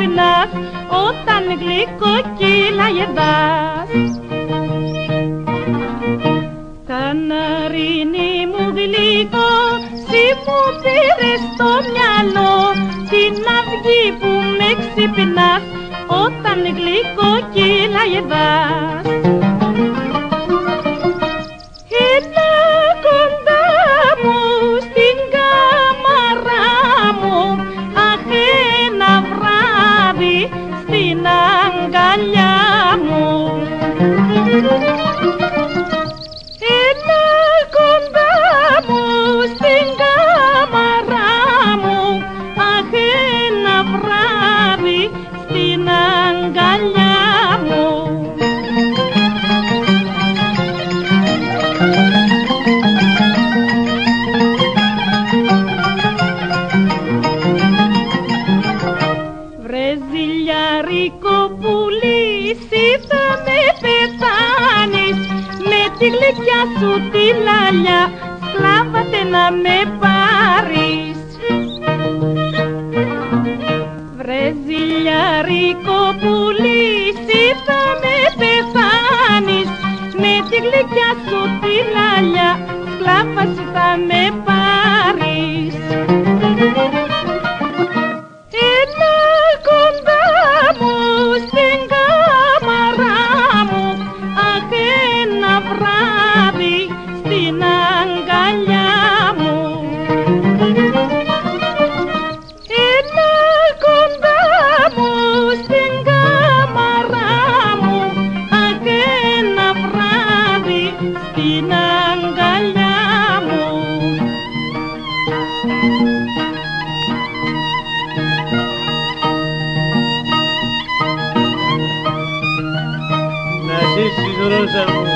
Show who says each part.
Speaker 1: ξυπνάς όταν γλυκοκύλαγε δας. Καναρίνι μου γλυκό, σύ μου πήρες στο μυαλό την αυγή που με ξυπνάς όταν γλυκοκύλαγε δας. Έλα κοντά μου στην κάμαρα μου, αχ ένα βράδυ στην αγκαλιά μου. Έλα κοντά μου στην κάμαρα μου, αχ ένα βράδυ στην αγκαλιά μου. Ζηλιάρικο πουλί, εσύ θα με πεθάνεις με τη γλυκιά σου τη λαλιά, σκλάβατε να με πάρεις. Βρε ζηλιάρικο πουλί, εσύ θα με πεθάνεις με τη γλυκιά σου τη λαλιά, σκλάβα σου θα με πάρεις.
Speaker 2: Να ζήσεις Ρόζα μου,